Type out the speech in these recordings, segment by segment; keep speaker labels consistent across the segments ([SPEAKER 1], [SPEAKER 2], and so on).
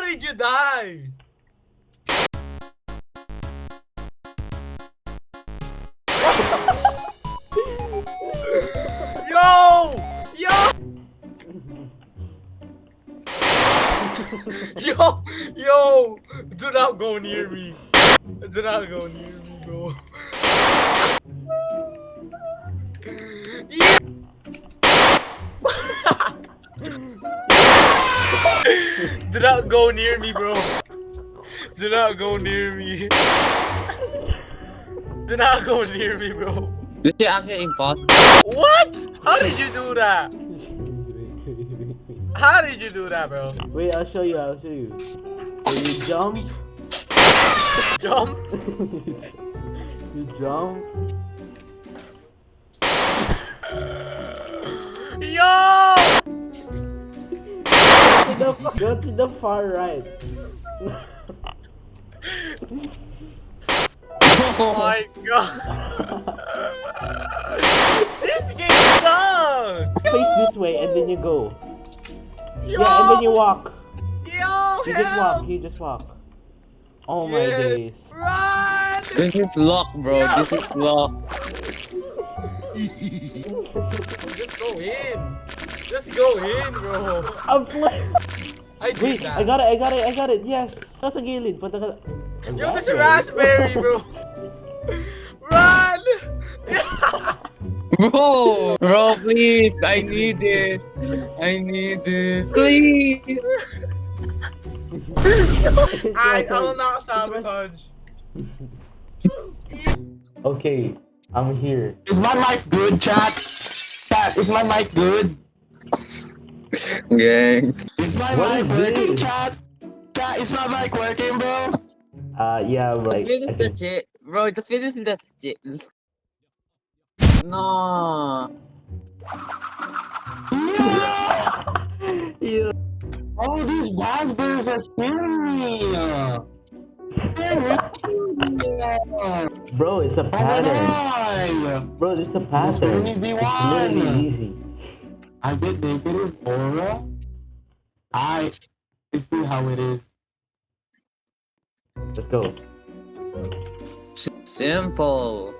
[SPEAKER 1] How did you die? Yo! Yo! Yo! Do not go near me. Do not go near me, bro. Yeah. Do not go near me, bro. Do not go near me. Do not go near me, bro.
[SPEAKER 2] This is actually impossible.
[SPEAKER 1] What? How did you do that? How did you do that, bro?
[SPEAKER 3] Wait, I'll show you. So you jump.
[SPEAKER 1] Jump?
[SPEAKER 3] You jump.
[SPEAKER 1] Yo!
[SPEAKER 3] Go to the far right.
[SPEAKER 1] Oh my god. This game sucks!
[SPEAKER 3] Face this way and then you go.
[SPEAKER 1] Yo!
[SPEAKER 3] Yeah, and then you walk.
[SPEAKER 1] Yo,
[SPEAKER 3] You just walk.
[SPEAKER 1] help!
[SPEAKER 3] You just walk. Oh my
[SPEAKER 1] Yeah.
[SPEAKER 3] days.
[SPEAKER 1] Run!
[SPEAKER 2] This is luck, bro.
[SPEAKER 1] Yeah.
[SPEAKER 2] This is luck.
[SPEAKER 1] Just go in. Just go in, bro.
[SPEAKER 3] I'm playing.
[SPEAKER 1] I did
[SPEAKER 3] Wait,
[SPEAKER 1] that.
[SPEAKER 3] I got it. Yes. Nasa gilid. Punta ka.
[SPEAKER 1] Yo, there's a raspberry, bro. Run!
[SPEAKER 2] Bro, please. I need this. Please.
[SPEAKER 1] I will not sabotage.
[SPEAKER 3] Okay, I'm here.
[SPEAKER 4] Is my mic good, chat? Chat, is my mic good?
[SPEAKER 2] Gang.
[SPEAKER 4] Is my
[SPEAKER 3] What
[SPEAKER 4] mic
[SPEAKER 3] is
[SPEAKER 4] working,
[SPEAKER 3] this?
[SPEAKER 4] chat? Chat, is my mic working, bro?
[SPEAKER 3] Yeah,
[SPEAKER 2] Just
[SPEAKER 3] right.
[SPEAKER 2] finish the shit. Bro, just finish the shit. No.
[SPEAKER 3] Yeah.
[SPEAKER 4] Oh, these raspberries are killing me!
[SPEAKER 3] Bro, it's a
[SPEAKER 4] Oh my
[SPEAKER 3] pattern.
[SPEAKER 4] god!
[SPEAKER 3] Bro, it's a pattern.
[SPEAKER 4] only
[SPEAKER 3] It's
[SPEAKER 4] V1.
[SPEAKER 3] literally easy.
[SPEAKER 4] I get negative aura. I see how it is.
[SPEAKER 3] Let's go.
[SPEAKER 2] Simple.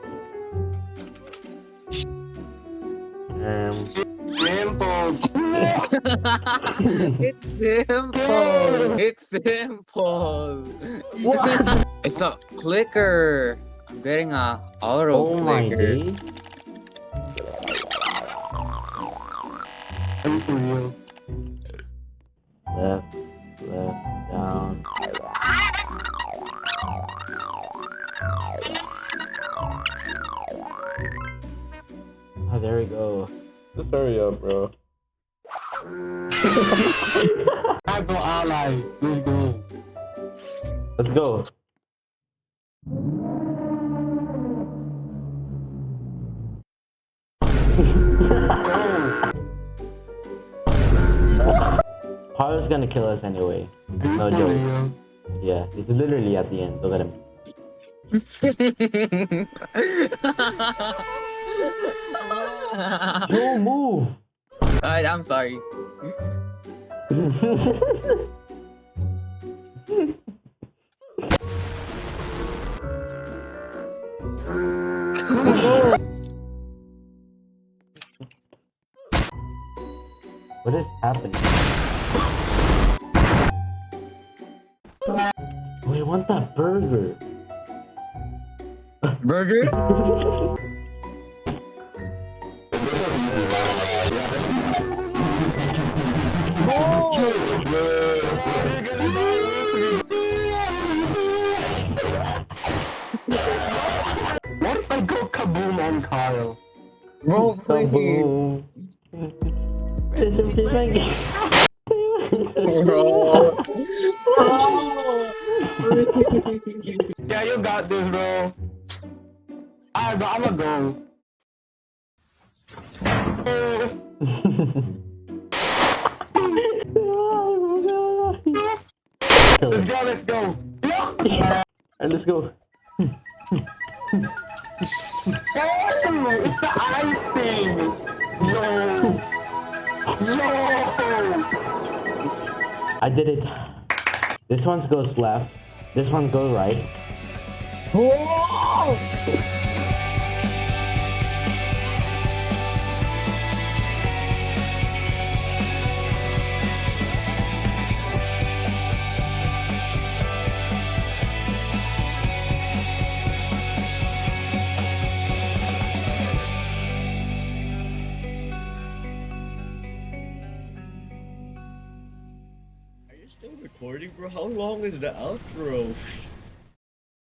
[SPEAKER 4] Simple.
[SPEAKER 2] It's simple. It's simple.
[SPEAKER 3] What?
[SPEAKER 2] It's a clicker. I'm getting a auto
[SPEAKER 3] Oh my
[SPEAKER 2] clicker.
[SPEAKER 3] days.
[SPEAKER 4] I'm for real.
[SPEAKER 3] Left, down. Oh, there we go. Just hurry up, bro.
[SPEAKER 4] I go ally. Let's go.
[SPEAKER 3] Let's go. Paolo's gonna kill us anyway. No
[SPEAKER 4] For
[SPEAKER 3] joke.
[SPEAKER 4] real.
[SPEAKER 3] Yeah, he's literally at the end. Look at him. Joe, move!
[SPEAKER 2] Alright, I'm sorry.
[SPEAKER 3] What is happening? We want that burger.
[SPEAKER 2] Burger?
[SPEAKER 4] What if I go kaboom on Kyle?
[SPEAKER 2] Bro, please.
[SPEAKER 3] Kaboom.
[SPEAKER 2] Bro.
[SPEAKER 4] Yeah, you got this, bro. Alright, bro, I'ma go. Let's go.
[SPEAKER 3] And let's go.
[SPEAKER 4] Oh, it's the ice thing. Yo. Yo.
[SPEAKER 3] I did it. This one goes left. This one goes right.
[SPEAKER 2] Whoa!
[SPEAKER 5] Are you still recording, bro? How long is the outro?